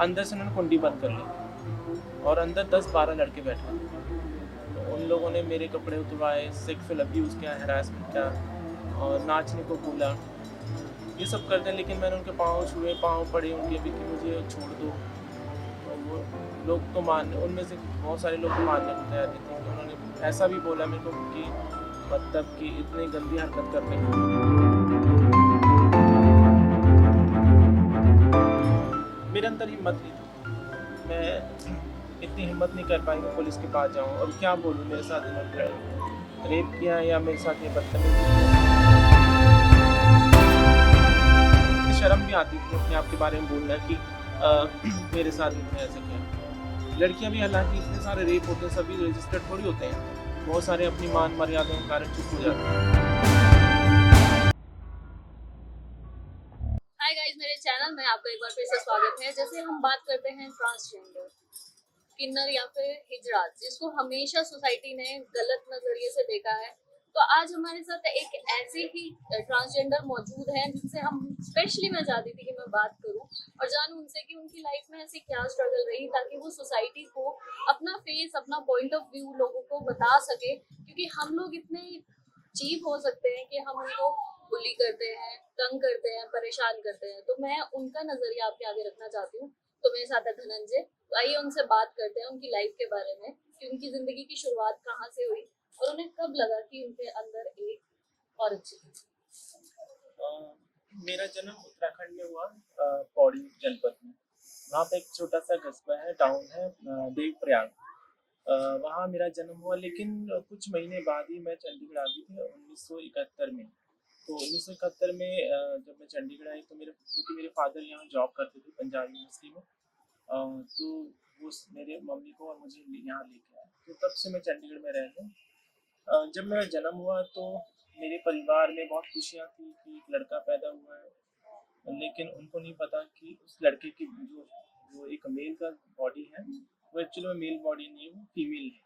अंदर से उन्होंने कुंडी बंद कर ली और अंदर 10-12 लड़के बैठे थे। तो उन लोगों ने मेरे कपड़े उतरवाए, सेक्सुअल अब्यूज़ किया, हैरासमेंट किया और नाचने को बोला। ये सब करते हैं, लेकिन मैंने उनके पाँव छुए, पाँव पड़े उनके भी कि मुझे छोड़ दो। तो वो लोग तो मान उनमें से बहुत सारे लोग तो मानने को तैयार नहीं थे। तो उन्होंने ऐसा भी बोला मेरे को कि मतलब कि इतनी गंदी हरकत कर रहे हैं। मेरे अंदर हिम्मत नहीं थी। मैं इतनी हिम्मत नहीं कर पाई मैं पुलिस के पास जाऊँ और क्या बोलूँ मेरे साथ इन्होंने रेप किया या मेरे साथ ये बदतमीजी की। शर्म भी आती थी अपने आप के बारे में बोलना कि मेरे साथ इन्होंने ऐसे किया। लड़कियां भी हालांकि इतने सारे रेप होते हैं, सभी रजिस्टर्ड थोड़ी होते हैं। बहुत सारे अपनी मान मर्यादाओं के कारण चुप हो जाते हैं। हाय गाइस, मेरे चैनल में आपका एक बार फिर से स्वागत है। जैसे हम बात करते हैं ट्रांसजेंडर, किन्नर या फिर हिजड़ात, जिसको हमेशा सोसाइटी ने गलत नजरिए से देखा है, तो आज हमारे साथ एक ऐसे ही ट्रांसजेंडर मौजूद हैं जिनसे हम स्पेशली मैं चाहती थी कि मैं बात करूं और जानूं उनसे कि उनकी लाइफ में ऐसी क्या स्ट्रगल रही, ताकि वो सोसाइटी को अपना फेस, अपना पॉइंट ऑफ व्यू लोगों को बता सके। क्योंकि हम लोग इतने चीप हो सकते हैं कि हम उनको बुली करते हैं, तंग करते हैं, परेशान करते हैं। तो मैं उनका नजरिया आपके आगे रखना चाहती हूँ। तो मेरे साथ है धनंजय। तो आइए उनसे बात करते हैं उनकी लाइफ के बारे में, कि उनकी जिंदगी की शुरुआत कहाँ से हुई और उन्हें कब लगा कि उनके अंदर एक औरत चाहिए। मेरा जन्म उत्तराखंड में हुआ, पौड़ी जनपद में। वहाँ पे एक छोटा सा कस्बा है, टाउन है, देवप्रयाग। वहाँ मेरा जन्म हुआ, लेकिन कुछ महीने बाद ही मैं चंडीगढ़ आ गई थी 1971 में। तो 1971 में जब मैं चंडीगढ़ आई तो क्योंकि मेरे फादर यहाँ जॉब करते थे पंजाब यूनिवर्सिटी में। तो वो मेरे मम्मी को और मुझे यहाँ लेके आए, तो तब से मैं चंडीगढ़ में रह रहा हूँ। जब मेरा जन्म हुआ तो मेरे परिवार में बहुत खुशियाँ थी कि एक लड़का पैदा हुआ है, लेकिन उनको नहीं पता कि उस लड़के की जो जो एक मेल का बॉडी है, वो एक्चुअली में मेल बॉडी नहीं है, वो फीमेल है।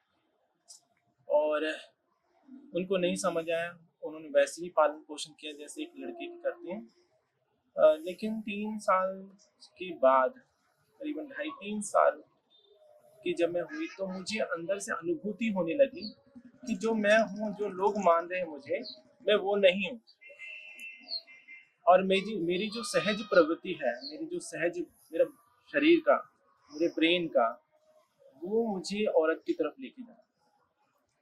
और उनको नहीं समझ आया, उन्होंने वैसे ही पालन पोषण किया जैसे एक लड़के की करते हैं। लेकिन 3 साल के बाद, करीबन 2.5-3 साल की जब मैं हुई, तो मुझे अंदर से अनुभूति होने लगी कि जो मैं हूँ, जो लोग मान रहे हैं मुझे, मैं वो नहीं हूँ। और मेरी मेरी जो सहज प्रवृत्ति है, मेरा शरीर का, मेरे ब्रेन का, वो मुझे औरत की तरफ लेके जा रहा।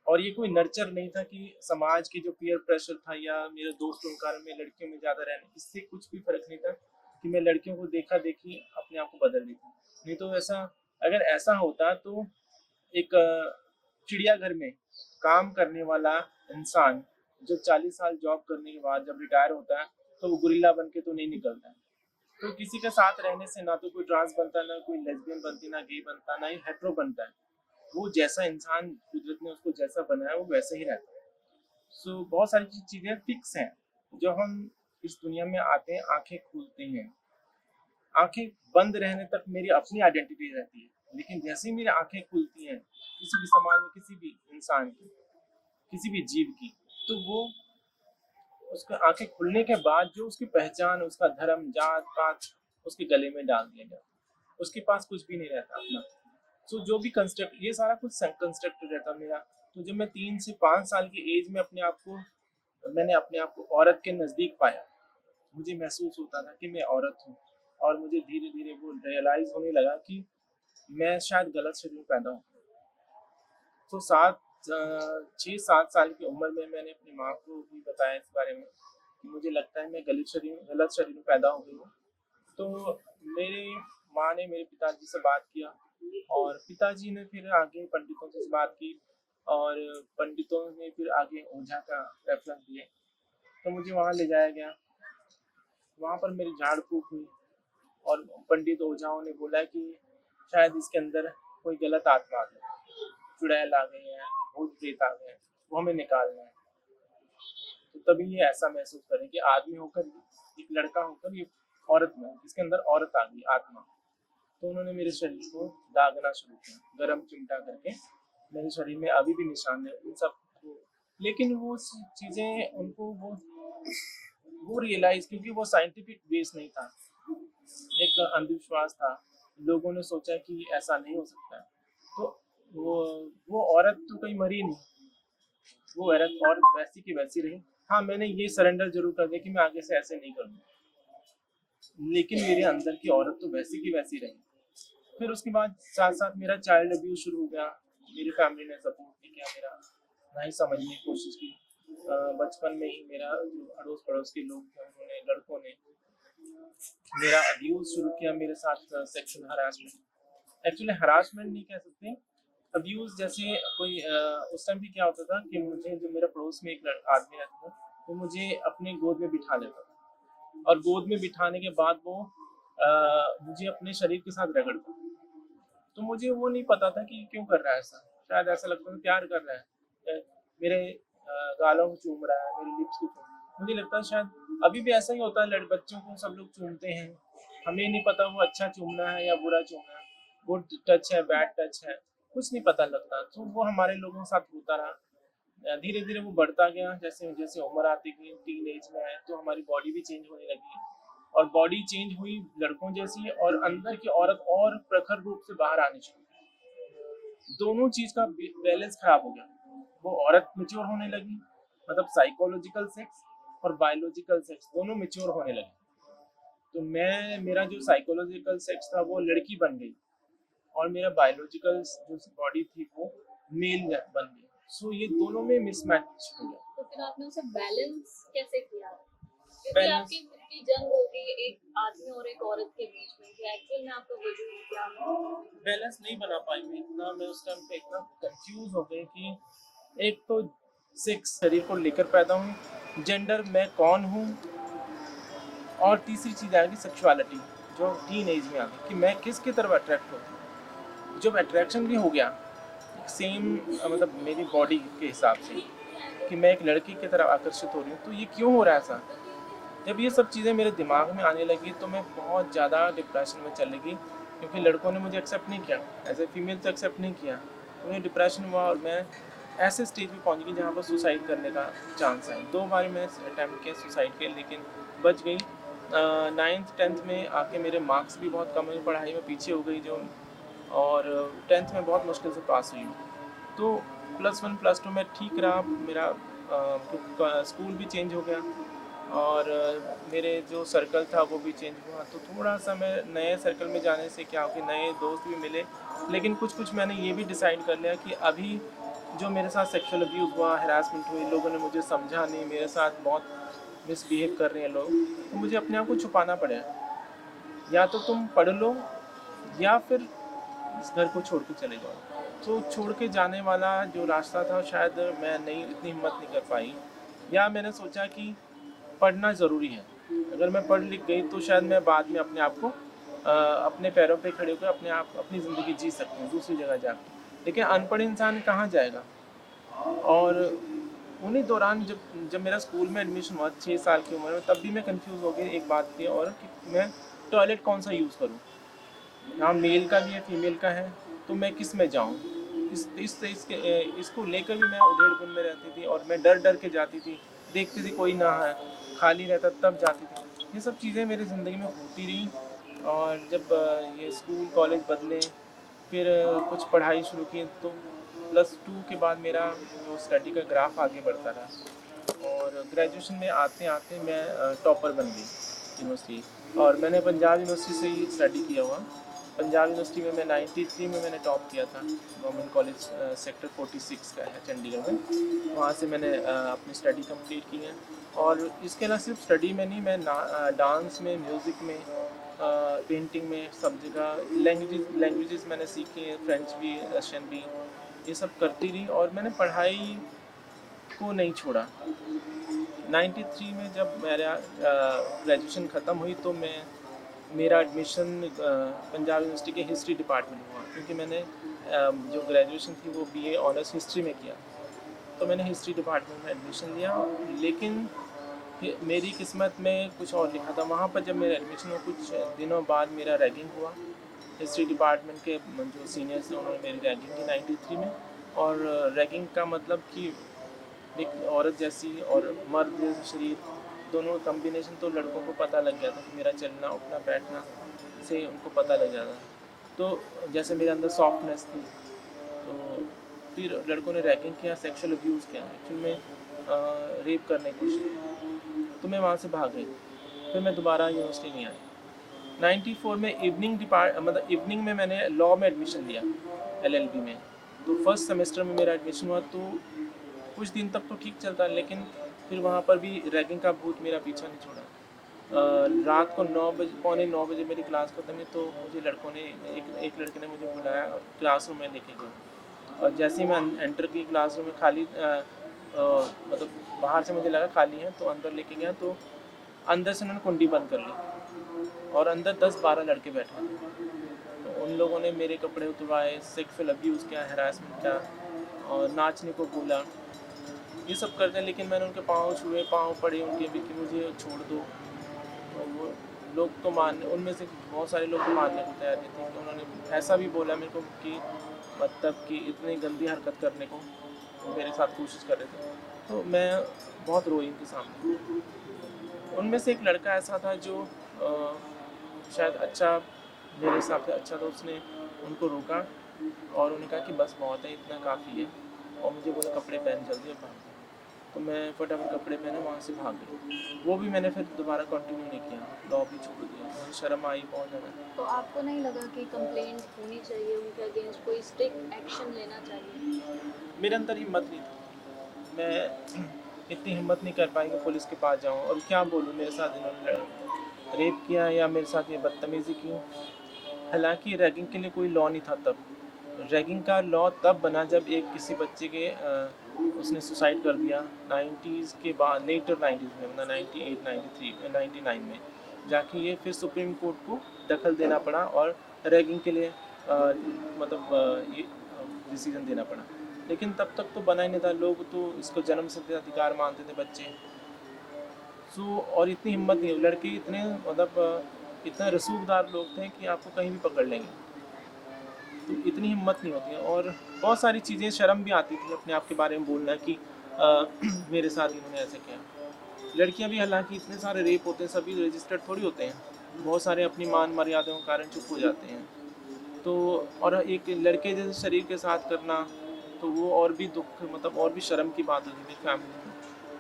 और ये कोई नर्चर नहीं था कि समाज के जो पीयर प्रेशर था या मेरे दोस्तों के कारण मैं लड़कियों में ज़्यादा रहने, इससे कुछ भी फर्क नहीं था कि मैं लड़कियों को देखा देखी अपने आप को बदल देता। नहीं तो अगर ऐसा होता तो एक चिड़ियाघर में काम करने वाला इंसान जो 40 साल जॉब करने के बाद जब रिटायर होता है, तो वो गुरिल्ला बन के तो नहीं निकलता है। तो किसी के साथ रहने से ना तो कोई ट्रांस बनता, ना कोई लेस्बियन बनती, ना गे बनता, ना ही हेट्रो बनता है। वो जैसा इंसान कुदरत ने उसको जैसा बनाया वो वैसे ही रहता है। सो बहुत सारी चीज़ें फिक्स हैं। जब हम इस दुनिया में आते हैं, आंखें खुलते हैं, आंखें बंद रहने तक मेरी अपनी आइडेंटिटी रहती है, लेकिन जैसे ही मेरी आंखें खुलती हैं किसी भी समाज में, किसी भी इंसान की, किसी भी जीव की, तो वो उसके आंखें खुलने के बाद जो उसकी पहचान, उसका धर्म, जात पात उसके गले में डाल दिया जाता, उसके पास कुछ भी नहीं रहता अपना। तो जो भी कंस्ट्रक्ट, ये सारा कुछ कंस्ट्रक्ट रहता मेरा। तो जब मैं 3 से 5 साल की एज में मैंने अपने आप को औरत के नज़दीक पाया, मुझे महसूस होता था कि मैं औरत हूँ। और मुझे धीरे धीरे वो रियलाइज होने लगा कि मैं शायद गलत शरीर में पैदा हूँ। तो 6-7 साल की उम्र में मैंने अपनी माँ को भी बताया इस बारे में कि मुझे लगता है मैं गलत शरीर में पैदा हो गई हूँ। तो मेरे माँ ने मेरे पिताजी से बात किया और पिताजी ने फिर आगे पंडितों से बात की और पंडितों ने फिर आगे ओझा का रेफरेंस दिए। तो मुझे वहाँ ले जाया गया। वहाँ पर मेरी झाड़ फूक हुई और पंडित ओझाओं ने बोला कि शायद इसके अंदर कोई गलत आत्मा आ गई, चुड़ैल आ गई है, भूत प्रेत आ गए हैं, वो हमें निकालना है। तो तभी ये ऐसा महसूस करें कि आदमी होकर, एक लड़का होकर ये औरत में, इसके अंदर औरत आ गई, आत्मा। तो उन्होंने मेरे शरीर को दागना शुरू किया, गरम चिमटा करके। मेरे शरीर में अभी भी निशान है उन सब को। लेकिन वो चीज़ें उनको वो रियलाइज, क्योंकि वो साइंटिफिक बेस नहीं था, एक अंधविश्वास था, लोगों ने सोचा कि ऐसा नहीं हो सकता है। तो वो वो औरत तो कहीं मरी नहीं, वो औरत वैसी की वैसी रही। हाँ, मैंने ये सरेंडर ज़रूर कर दिया कि मैं आगे से ऐसे नहीं करूँगा, लेकिन मेरे अंदर की औरत तो वैसी की वैसी रही। फिर उसके बाद साथ-साथ मेरा चाइल्ड अब्यूज़ शुरू हो गया। मेरी फैमिली ने सपोर्ट नहीं किया मेरा, ना ही समझने की कोशिश की। बचपन में ही मेरा जो अड़ोस-पड़ोस के लोग थे, उन्होंने लड़कों ने मेरा अब्यूज़ शुरू किया मेरे साथ, सेक्सुअल हरासमेंट। एक्चुअली हरासमेंट नहीं कह सकते, अब्यूज़ जैसे कोई उस टाइम पे क्या होता था कि मुझे जो मेरा पड़ोस में एक आदमी रहता था, वो मुझे अपने गोद में बिठा लेता था और गोद में बिठाने के बाद वो मुझे अपने शरीर के साथ रगड़ता। तो मुझे वो नहीं पता था कि क्यों कर रहा है ऐसा। शायद ऐसा लगता था प्यार कर रहा है। मेरे गालों को चूम रहा है, मेरे लिप्स को चूम, मुझे लगता है शायद अभी भी ऐसा ही होता है, बच्चों को सब लोग चूमते हैं। हमें नहीं पता वो अच्छा चूमना है या बुरा चूमना है, गुड टच है, बैड टच है, कुछ नहीं पता लगता। तो वो हमारे लोगों के साथ होता रहा। धीरे-धीरे वो बढ़ता गया, जैसे-जैसे उम्र आती गई, टीनेज में आए तो हमारी बॉडी भी चेंज होने लगी और बॉडी चेंज हुई लड़कों जैसी और अंदर की औरत और प्रखर रूप से बाहर आनी शुरू हुई। दोनों चीज़ का बैलेंस खराब हो गया। वो औरत मैच्योर होने लगी, मतलब साइकोलॉजिकल सेक्स और बायोलॉजिकल सेक्स दोनों मैच्योर होने लगे। तो मेरा जो साइकोलॉजिकल सेक्स था वो लड़की बन गई और मेरा बायोलॉजिकल जो बॉडी थी वो मेल बन गई। सो ये दोनों में मिसमैच हो गया। तो फिर आपने उसे बैलेंस कैसे किया? क्योंकि बैलेंस आपकी खुद की जंग होगी एक आदमी और एक औरत के बीच में कि एक्चुअल में आपका वजूद क्या है। बैलेंस नहीं बना पाई मैं, इतना मैं उस टाइम पे इतना कंफ्यूज हो गई कि एक तो सेक्स शरीर को लेकर पैदा हूँ, जेंडर मैं कौन हूँ, और तीसरी चीज़ आ गई सेक्सुअलिटी जो टीन एज में आ गई कि मैं किसकी तरफ अट्रैक्ट हूँ। जब अट्रैक्शन भी हो गया सेम, मतलब मेरी बॉडी के हिसाब से कि मैं एक लड़की की तरफ आकर्षित हो रही हूँ, तो ये क्यों हो रहा है ऐसा। जब ये सब चीज़ें मेरे दिमाग में आने लगी तो मैं बहुत ज़्यादा डिप्रेशन में चली गई, क्योंकि लड़कों ने मुझे एक्सेप्ट नहीं किया, एज ए फीमेल तो एक्सेप्ट नहीं किया। तो मुझे डिप्रेशन हुआ और मैं ऐसे स्टेज पे पहुंच गई जहाँ पर सुसाइड करने का चांस है। 2 बार मैंने अटैम्प्ट किया सुसाइड के, लेकिन बच गई। 9th-10th में आके मेरे मार्क्स भी बहुत कम हुए, पढ़ाई में पीछे हो गई जो, और 10th में बहुत मुश्किल से पास हुई। तो +1 +2 में ठीक रहा मेरा, स्कूल भी चेंज हो गया और मेरे जो सर्कल था वो भी चेंज हुआ। तो थोड़ा-सा मैं नए सर्कल में जाने से क्या हो कि नए दोस्त भी मिले, लेकिन कुछ-कुछ मैंने ये भी डिसाइड कर लिया कि अभी जो मेरे साथ सेक्सुअल अब्यूज़ हुआ, हैरेसमेंट हुई, लोगों ने मुझे समझा नहीं, मेरे साथ बहुत मिसबिहेव कर रहे हैं लोग, तो मुझे अपने आप को छुपाना पड़ेगा। या तो तुम पढ़ लो या फिर इस घर को छोड़ के चले जाओ। तो छोड़ के जाने वाला जो रास्ता था शायद मैं नहीं, इतनी हिम्मत नहीं कर पाई, या मैंने सोचा कि पढ़ना ज़रूरी है। अगर मैं पढ़ लिख गई तो शायद मैं बाद में अपने आप को अपने पैरों पे खड़े होकर अपनी ज़िंदगी जी सकती हूँ दूसरी जगह जाकर। लेकिन अनपढ़ इंसान कहाँ जाएगा। और उन्हीं दौरान जब जब मेरा स्कूल में एडमिशन हुआ 6 साल की उम्र में, तब भी मैं कंफ्यूज हो गई एक बात की, और कि मैं टॉयलेट कौन सा यूज़ करूँ। यहाँ मेल का भी है, फीमेल का है, तो मैं किस में जाऊँ। इसको लेकर भी मैं उधेड़-बुन में रहती थी और मैं डर-डर के जाती थी। देखती थी कोई ना है, खाली रहता तब जाती थी। ये सब चीज़ें मेरी ज़िंदगी में होती रहीं और जब ये स्कूल कॉलेज बदले, फिर कुछ पढ़ाई शुरू की, तो +2 के बाद मेरा जो स्टडी का ग्राफ आगे बढ़ता रहा और ग्रेजुएशन में आते-आते मैं टॉपर बन गई यूनिवर्सिटी। और मैंने पंजाब यूनिवर्सिटी से ही स्टडी किया हुआ। पंजाब यूनिवर्सिटी में मैं 93 में मैंने टॉप किया था। गवर्नमेंट कॉलेज सेक्टर 46 का है चंडीगढ़ में। वहाँ से मैंने अपनी स्टडी कंप्लीट की है और इसके अलावा सिर्फ स्टडी में नहीं, मैं डांस में, म्यूज़िक में, पेंटिंग में, सब जगह लैंग्वेजेस मैंने सीखी हैं, फ्रेंच भी, रशियन भी, ये सब करती रही और मैंने पढ़ाई को नहीं छोड़ा। 93 में जब मेरा ग्रेजुएशन ख़त्म हुई तो मेरा एडमिशन पंजाब यूनिवर्सिटी के हिस्ट्री डिपार्टमेंट में हुआ, क्योंकि मैंने जो ग्रेजुएशन थी वो बीए ऑनर्स हिस्ट्री में किया। तो मैंने हिस्ट्री डिपार्टमेंट में एडमिशन लिया, लेकिन मेरी किस्मत में कुछ और लिखा था। वहाँ पर जब मेरा एडमिशन हुआ कुछ दिनों बाद मेरा रैगिंग हुआ। हिस्ट्री डिपार्टमेंट के जो सीनियर्स थे उन्होंने मेरी रैगिंग की 93 में। और रैगिंग का मतलब कि एक औरत जैसी और मर्द जैसा शरीर, दोनों कॉम्बिनेशन, तो लड़कों को पता लग गया था कि मेरा चलना उठना बैठना से उनको पता लग जाता था। तो जैसे मेरे अंदर सॉफ्टनेस थी, तो फिर लड़कों ने रैगिंग किया, सेक्सुअल अब्यूज़ किया, एक्चुअल में रेप करने की कोशिश की। तो मैं वहाँ से भाग गई, फिर मैं दोबारा यूनिवर्सिटी नहीं आई। 94 में मतलब इवनिंग में मैंने लॉ में एडमिशन लिया, एलएलबी में। तो फर्स्ट सेमेस्टर में मेरा एडमिशन हुआ, तो कुछ दिन तक तो ठीक चलता, लेकिन फिर वहाँ पर भी रैगिंग का भूत मेरा पीछा नहीं छोड़ा। रात को 9 बजे, पौने 9 बजे मेरी क्लास खत्म हुई, तो मुझे लड़कों ने एक लड़के ने मुझे बुलाया और क्लासरूम में लेके गए। और जैसे ही मैं एंटर की क्लासरूम में, खाली मतलब बाहर से मुझे लगा खाली है, तो अंदर लेके गया, तो अंदर से उन्होंने कुंडी बंद कर ली और अंदर 10-12 लड़के बैठे थे। तो उन लोगों ने मेरे कपड़े उतरवाए, सेक्सुअल अब्यूज़ किया, हैरासमेंट किया और नाचने को बोला, ये सब करते हैं। लेकिन मैंने उनके पाँव छुए, पाँव पड़े उनके भी कि मुझे छोड़ दो। और वो लोग तो मानने, उनमें से बहुत सारे लोग तो मानने को तैयार नहीं थे, कि उन्होंने ऐसा भी बोला मेरे को कि मतलब कि इतनी गंदी हरकत करने को वो मेरे साथ कोशिश कर रहे थे। तो मैं बहुत रोई उनके सामने। उनमें से एक लड़का ऐसा था जो शायद अच्छा, मेरे हिसाब से अच्छा था, उसने उनको रोका और उन्हें कहा कि बस बहुत है, इतना काफ़ी है, और मुझे बोला कपड़े पहन जल्दी और भाग। तो मैं फटाफट कपड़े पहने वहाँ से भाग गई। वो भी मैंने फिर दोबारा कंटिन्यू नहीं किया, लॉ भी छोड़ दिया, मुझे शर्म आई बहुत ज़्यादा। तो आपको नहीं लगा कि कंप्लेंट होनी चाहिए, उनके अगेंस्ट कोई स्ट्रिक्ट एक्शन लेना चाहिए? मेरे अंदर हिम्मत नहीं थी, मैं इतनी हिम्मत नहीं कर पाई कि पुलिस के पास जाऊँ और क्या बोलूँ, मेरे साथ इन्होंने रेप किया या मेरे साथ ये बदतमीज़ी की। हालांकि रैगिंग के लिए कोई लॉ नहीं था तब। रैगिंग का लॉ तब बना जब एक किसी बच्चे के उसने सुसाइड कर दिया 90s के बाद, लेटर 90s में, मतलब 98, 93, 99 में जाके ये फिर सुप्रीम कोर्ट को दखल देना पड़ा और रैगिंग के लिए ये डिसीजन देना पड़ा। लेकिन तब तक तो बना ही नहीं था, लोग तो इसको जन्म सिद्ध अधिकार मानते थे बच्चे। सो और इतनी हिम्मत नहीं, लड़के इतने इतना रसूखदार लोग थे कि आपको कहीं भी पकड़ लेंगे, तो इतनी हिम्मत नहीं होती है। और बहुत सारी चीज़ें, शर्म भी आती थी अपने आप के बारे में बोलना कि मेरे साथ इन्होंने ऐसे किया। लड़कियां भी, हालांकि इतने सारे रेप होते हैं, सभी रजिस्टर्ड थोड़ी होते हैं, बहुत सारे अपनी मान मर्यादाओं के कारण चुप हो जाते हैं। तो और एक लड़के जैसे शरीर के साथ करना, तो वो और भी दुख, मतलब और भी शर्म की बात होती थी।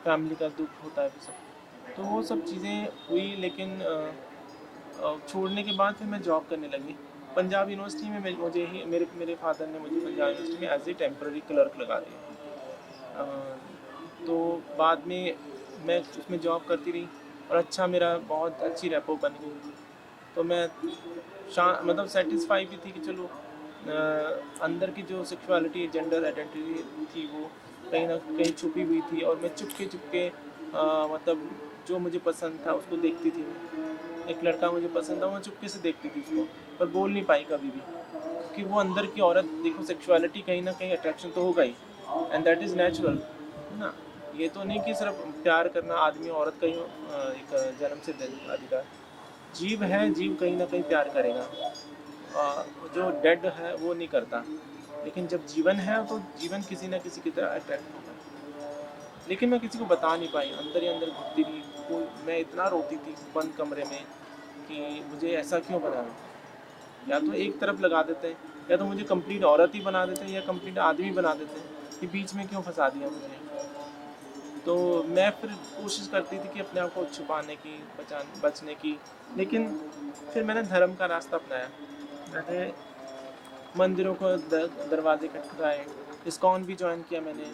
फैमिली का दुख होता है वो सब, तो वो सब चीज़ें हुई। लेकिन छोड़ने के बाद फिर मैं जॉब करने लगी पंजाब यूनिवर्सिटी में। मुझे ही मेरे फादर ने मुझे पंजाब यूनिवर्सिटी में एज ए टेम्प्रेरी क्लर्क लगा दिया। तो बाद में मैं उसमें जॉब करती रही और अच्छा, मेरा बहुत अच्छी रेपो बन गई। तो मैं मतलब सेटिस्फाई भी थी कि चलो अंदर की जो सेक्सुअलिटी, जेंडर आइडेंटिटी थी, वो कहीं ना कहीं छुपी हुई थी, और मैं चुपके चुपके मतलब जो मुझे पसंद था उसको देखती थी। एक लड़का मुझे पसंद था, मैं चुपके से देखती थी उसको, पर बोल नहीं पाई कभी भी, क्योंकि वो अंदर की औरत, देखो सेक्सुअलिटी कहीं ना कहीं अट्रैक्शन तो होगा ही, एंड दैट इज़ नेचुरल, है ना। ये तो नहीं कि सिर्फ प्यार करना आदमी औरत का ही एक जन्म से अधिकार। जीव है, जीव कहीं ना कहीं प्यार करेगा, जो डेड है वो नहीं करता। लेकिन जब जीवन है तो जीवन किसी न किसी की तरह अट्रैक्ट होगा। लेकिन मैं किसी को बता नहीं पाई, अंदर ही अंदर घुटती रही। मैं इतना रोती थी बंद कमरे में कि मुझे ऐसा क्यों बना, या तो एक तरफ लगा देते हैं, या तो मुझे कंप्लीट औरत ही बना देते हैं, या कंप्लीट आदमी बना देते हैं, कि बीच में क्यों फंसा दिया मुझे। तो मैं फिर कोशिश करती थी कि अपने आप को छुपाने की, बचने की। लेकिन फिर मैंने धर्म का रास्ता अपनाया। मैंने मंदिरों को दरवाजे खटखटाए, इस्कॉन भी ज्वाइन किया मैंने,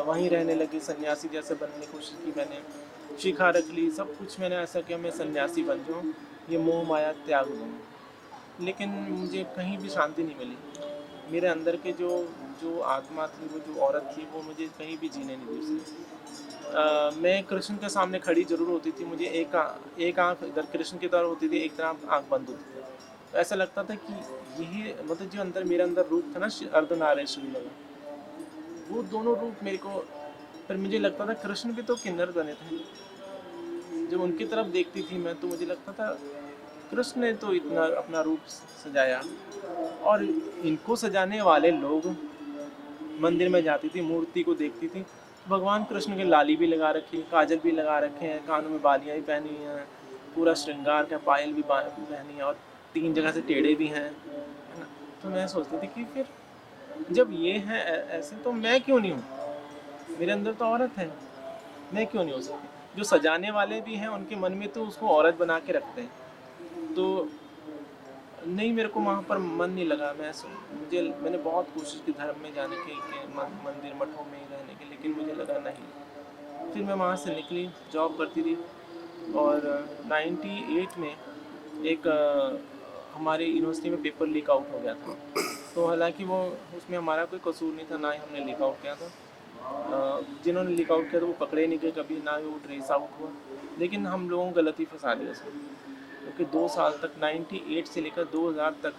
वहीं रहने लगी, सन्यासी जैसे बनने की कोशिश की मैंने, शिखा रख ली, सब कुछ मैंने ऐसा किया मैं सन्यासी बन जाऊँ, ये मोह माया त्याग दूँ। लेकिन मुझे कहीं भी शांति नहीं मिली। मेरे अंदर के जो जो आत्मा थी, वो जो औरत थी, वो मुझे कहीं भी जीने नहीं दी उसने। मैं कृष्ण के सामने खड़ी ज़रूर होती थी, मुझे एक आँख इधर कृष्ण की तरफ होती थी, एक तरफ आँख बंद होती थी। तो ऐसा लगता था कि यही, मतलब जो अंदर मेरे अंदर रूप था ना, अर्धनारीश्वरी वाला, वो दोनों रूप मेरे को, फिर मुझे लगता था कृष्ण भी तो किन्नर बने थे। जब उनकी तरफ देखती थी मैं, तो मुझे लगता था कृष्ण ने तो इतना अपना रूप सजाया, और इनको सजाने वाले लोग, मंदिर में जाती थी, मूर्ति को देखती थी, भगवान कृष्ण के लाली भी लगा रखी है, काजल भी लगा रखे हैं, कानों में बालियाँ भी पहनी हैं, पूरा श्रृंगार का पायल भी पहनी है, और 3 जगह से टेढ़े भी हैं, तो मैं सोचती थी कि फिर जब ये है ऐसे तो मैं क्यों नहीं हूँ, मेरे अंदर तो औरत है, मैं क्यों नहीं हो सकती। जो सजाने वाले भी हैं उनके मन में तो उसको औरत बना के रखते हैं। तो नहीं, मेरे को वहाँ पर मन नहीं लगा। मैंने बहुत कोशिश की धर्म में जाने के मंदिर मठों में रहने की, लेकिन मुझे लगा नहीं। फिर मैं वहाँ से निकली, जॉब करती थी, और 98 में एक हमारे यूनिवर्सिटी में पेपर लीक आउट हो गया था। तो हालांकि वो उसमें हमारा कोई कसूर नहीं था, ना ही हमने लीक आउट किया था। जिन्होंने लीक आउट किया था वो पकड़े नहीं गए कभी, ना ही वो ट्रेस आउट हुआ, लेकिन हम लोगों को गलती फंसा दी उसमें, क्योंकि 2 साल तक 98 से लेकर 2000 तक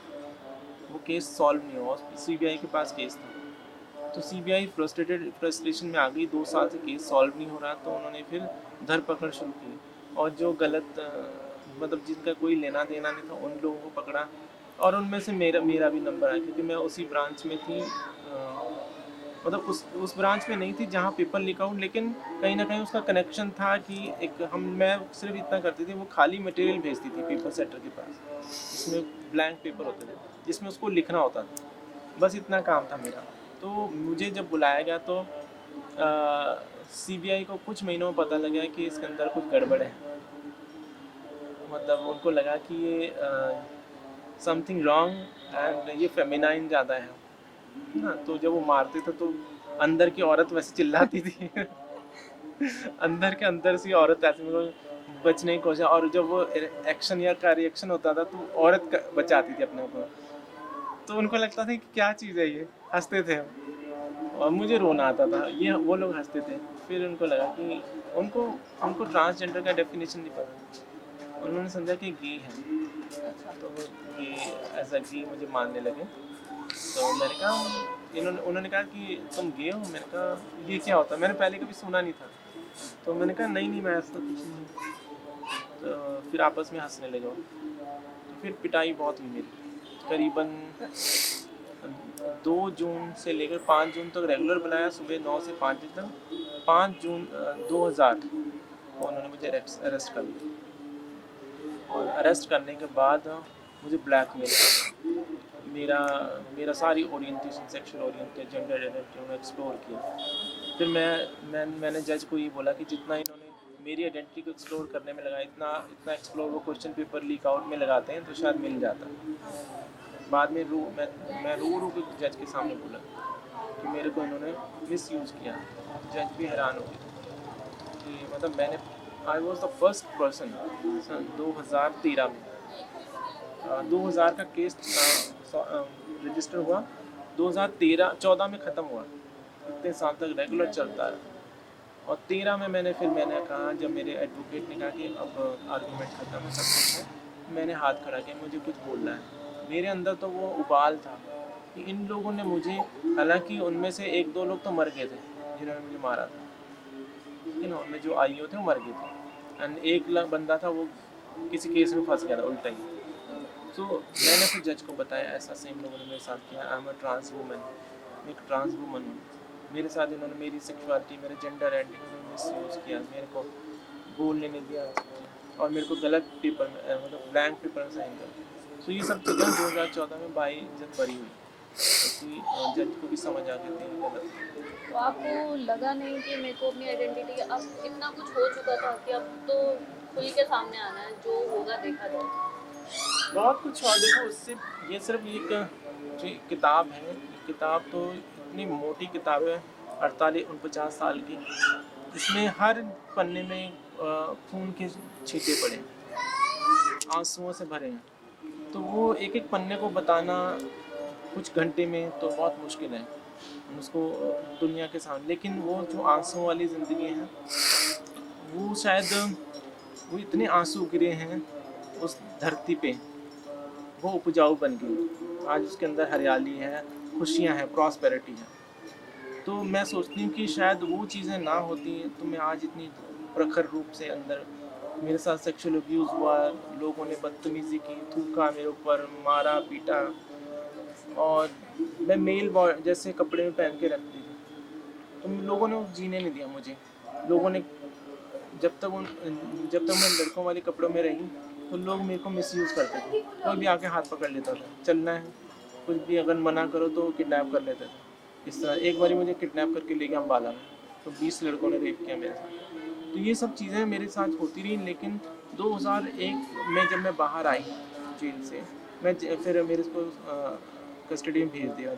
वो केस सॉल्व नहीं हुआ। सीबीआई के पास केस था, तो सीबीआई फ्रस्ट्रेशन में आ गई, 2 साल से केस सॉल्व नहीं हो रहा, तो उन्होंने फिर धरपकड़ शुरू की, और जो गलत मतलब जिनका कोई लेना देना नहीं था उन लोगों को पकड़ा, और उनमें से मेरा भी नंबर आया, क्योंकि मैं उसी ब्रांच में थी। मतलब उस ब्रांच में नहीं थी जहाँ पेपर लीक आउट, लेकिन कहीं ना कहीं उसका कनेक्शन था कि मैं सिर्फ इतना करती थी, वो खाली मटेरियल भेजती थी पेपर सेटर के पास, जिसमें ब्लैंक पेपर होते थे, जिसमें उसको लिखना होता था, बस इतना काम था मेरा। तो मुझे जब बुलाया गया तो सीबीआई को कुछ महीनों में पता लगा कि इसके अंदर कुछ गड़बड़ है। मतलब उनको लगा कि ये समथिंग रॉन्ग, एंड ये फेमिनाइन ज़्यादा है ना। तो जब वो मारते थे तो अंदर की औरत वैसे चिल्लाती थी अंदर के अंदर से औरत ऐसे मेरे को बचने की कोशिश, और जब वो एक्शन या का रिएक्शन होता था तो औरत बचाती थी अपने को। तो उनको लगता था कि क्या चीज़ है ये, हंसते थे हम, और मुझे रोना आता था, ये वो लोग हंसते थे। फिर उनको लगा कि उनको उनको ट्रांसजेंडर का डेफिनेशन नहीं पता, उन्होंने समझा कि गे है, तो वो गे एज अ गे मुझे मानने लगे। तो मैंने कहा, उन्होंने कहा कि तुम गे हो। मैंने कहा ये क्या होता है, मैंने पहले कभी सुना नहीं था। तो मैंने कहा नहीं मैं ऐसा कुछ नहीं। तो फिर आपस में हंसने लगे, तो फिर पिटाई बहुत हुई मेरी, करीबन 2 जून से लेकर 5 जून तक रेगुलर बुलाया, सुबह 9 से 5 बजे तक। 5 जून 2000 को उन्होंने मुझे अरेस्ट कर लिया, और अरेस्ट करने के बाद मुझे ब्लैकमेल किया। मेरा मेरा सारी orientation, sexual orientation, gender identity उन्होंने एक्सप्लोर किया। फिर मैंने जज को ये बोला कि जितना इन्होंने मेरी आइडेंटिटी को एक्सप्लोर करने में लगा, इतना इतना एक्सप्लोर वो क्वेश्चन पेपर लीक आउट में लगाते हैं तो शायद मिल जाता। बाद में मैं रो के जज के सामने बोला कि मेरे को इन्होंने मिस यूज़ किया। जज भी हैरान हो गए कि मतलब मैंने I was the first person सन 2013 में, 2000 का केस रजिस्टर हुआ, 2014 में ख़त्म हुआ, इतने साल तक रेगुलर चलता है। और 13 में मैंने कहा, जब मेरे एडवोकेट ने कहा कि अब आर्गूमेंट ख़त्म है, सब कुछ है, मैंने हाथ खड़ा किया, मुझे कुछ बोलना है। मेरे अंदर तो वो उबाल था कि इन लोगों ने मुझे, हालांकि उनमें से 1-2 लोग तो मर गए थे जिन्होंने मुझे मारा था, लेकिन उनमें जो आईओ थे वो मर गए थे, एंड एक बंदा था वो किसी केस में फंस गया था उल्टा ही। तो मैंने फिर जज को बताया ऐसा सेम लोगों ने मेरे साथ किया, I am a trans woman, मैं एक ट्रांस वूमन हूँ, मेरे साथ इन्होंने मेरी सेक्सुअलिटी, मेरे जेंडर आइडेंटिटी में मिस यूज़ किया, मेरे को बोलने नहीं दिया, और मेरे को गलत पेपर में मतलब ब्लैंक पेपर में साइन कर। तो ये सब चीज़ें 2014 में बाइज्जत बरी हुई, क्योंकि जज को भी समझ आ गई थी गलत। तो आपको लगा नहीं कि मेरे को अपनी आइडेंटिटी, अब इतना कुछ हो चुका था कि अब तो खुल के सामने आना है, जो होगा देखा जाए? बहुत कुछ, और देखो उससे, ये सिर्फ एक जो किताब है, किताब तो इतनी मोटी किताब है, 48-49 साल की, इसमें हर पन्ने में खून के छींटे पड़े हैं, आंसुओं से भरे हैं। तो वो एक एक पन्ने को बताना कुछ घंटे में तो बहुत मुश्किल है उसको दुनिया के सामने, लेकिन वो जो आंसुओं वाली ज़िंदगी है, वो शायद वो इतने आंसू गिरे हैं उस धरती पे, वो उपजाऊ बन गई, आज उसके अंदर हरियाली है, खुशियाँ हैं, प्रॉस्पेरिटी है। तो मैं सोचती हूँ कि शायद वो चीज़ें ना होती तो मैं आज इतनी प्रखर रूप से अंदर, मेरे साथ सेक्सुअल अब्यूज़ हुआ, लोगों ने बदतमीज़ी की, थूका मेरे ऊपर, मारा पीटा, और मैं मेल बॉय जैसे कपड़े में पहन के रखती थी, तो लोगों ने जीने नहीं दिया मुझे। लोगों ने जब तक मैं लड़कों वाले कपड़ों में रही तो लोग मेरे को मिसयूज़ करते थे, कोई भी आके हाथ पकड़ लेता था, चलना है कुछ भी अगर मना करो तो किडनैप कर लेते थे। इस तरह एक बारी मुझे किडनैप करके ले गया अम्बाला में, तो 20 लड़कों ने रेप किया मेरे साथ। तो ये सब चीज़ें मेरे साथ होती रही, लेकिन 2001 में जब मैं बाहर आई जेल से, फिर मेरे को कस्टडी में भेज दिया।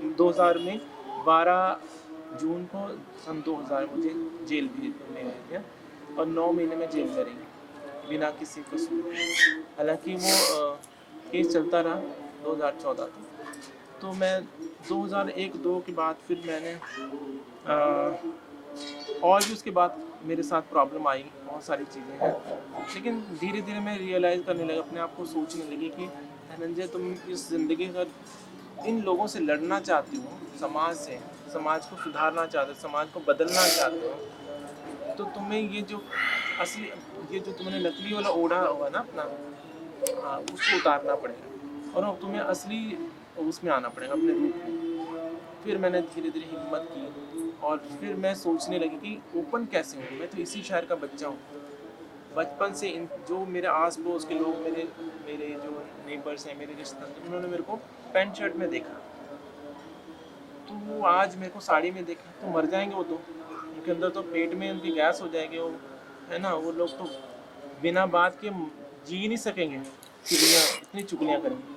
2000 में 12 जून को सन 2000 मुझे जेल भेज दिया, और 9 महीने में जेल में रही बिना किसी कसूर के। हालांकि वो केस चलता रहा 2014 तक। तो मैं 2001-2 के बाद फिर मैंने और भी उसके बाद मेरे साथ प्रॉब्लम आई, बहुत सारी चीज़ें हैं, लेकिन धीरे धीरे मैं रियलाइज़ करने लगा, अपने आप को सोचने लगी कि धनंजय, तुम इस ज़िंदगी का इन लोगों से लड़ना चाहती हो, समाज से, समाज को सुधारना चाहते हो, समाज को बदलना चाहते हो, तो तुम्हें ये जो असली, ये जो तुमने नकली वाला ओढ़ा होगा ना अपना, उसको उतारना पड़ेगा, और अब तुम्हें असली उसमें आना पड़ेगा, अपने रूप में। फिर मैंने धीरे धीरे हिम्मत की, और फिर मैं सोचने लगी कि ओपन कैसे हूँ। मैं तो इसी शहर का बच्चा हूँ, बचपन से इन जो मेरे आस पड़ोस के लोग, मेरे मेरे जो नेबर्स हैं, मेरे रिश्तेदार, उन्होंने मेरे को पैंट शर्ट में देखा, तो वो आज मेरे को साड़ी में देखा तो मर जाएंगे वो, तो उनके अंदर तो पेट में उनकी गैस हो जाएगी, वो है ना, वो लोग तो बिना बात के जी नहीं सकेंगे, चुगलियाँ, इतनी चुगलियाँ करेंगे।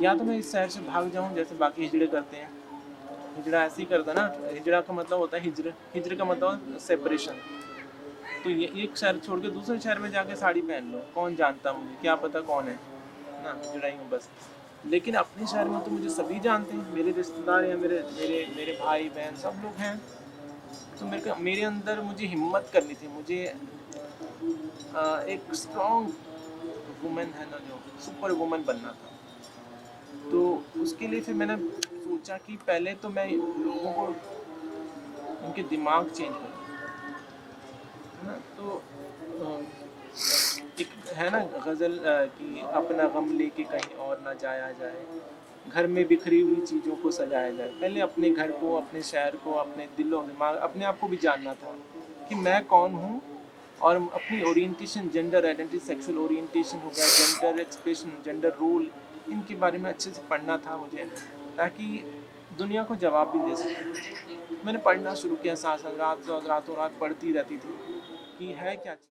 या तो मैं इस शहर से भाग जाऊँ जैसे बाकी हिजड़े करते हैं। हिजड़ा ऐसे ही करता ना, हिजड़ा का मतलब होता है हिजर, हिजर का मतलब सेपरेशन। तो ये एक शहर छोड़ के दूसरे शहर में जाके साड़ी पहन लो, कौन जानता मुझे, क्या पता कौन है ना, हिजड़ा ही हूँ बस। लेकिन अपने शहर में तो मुझे सभी जानते हैं, मेरे रिश्तेदार या मेरे मेरे मेरे भाई बहन सब लोग हैं। तो मेरे अंदर मुझे हिम्मत करनी थी, मुझे एक स्ट्रॉन्ग वुमेन है ना, जो सुपर वुमन बनना था। तो उसके लिए फिर मैंने सोचा कि पहले तो मैं लोगों को, उनके दिमाग चेंज करूँ, है ना। तो एक है ना गज़ल कि अपना गम लेके कहीं और ना जाया जाए, घर में बिखरी हुई चीज़ों को सजाया जाए। पहले अपने घर को, अपने शहर को, अपने दिलो दिमाग, अपने आप को भी जानना था कि मैं कौन हूँ, और अपनी orientation, gender identity, sexual orientation हो गया, जेंडर एक्सप्रेशन, जेंडर रोल, इनके बारे में अच्छे से पढ़ना था मुझे, ताकि दुनिया को जवाब भी दे सके। मैंने पढ़ना शुरू किया, साथ साथ रातों रात पढ़ती रहती थी कि है क्या चीज़।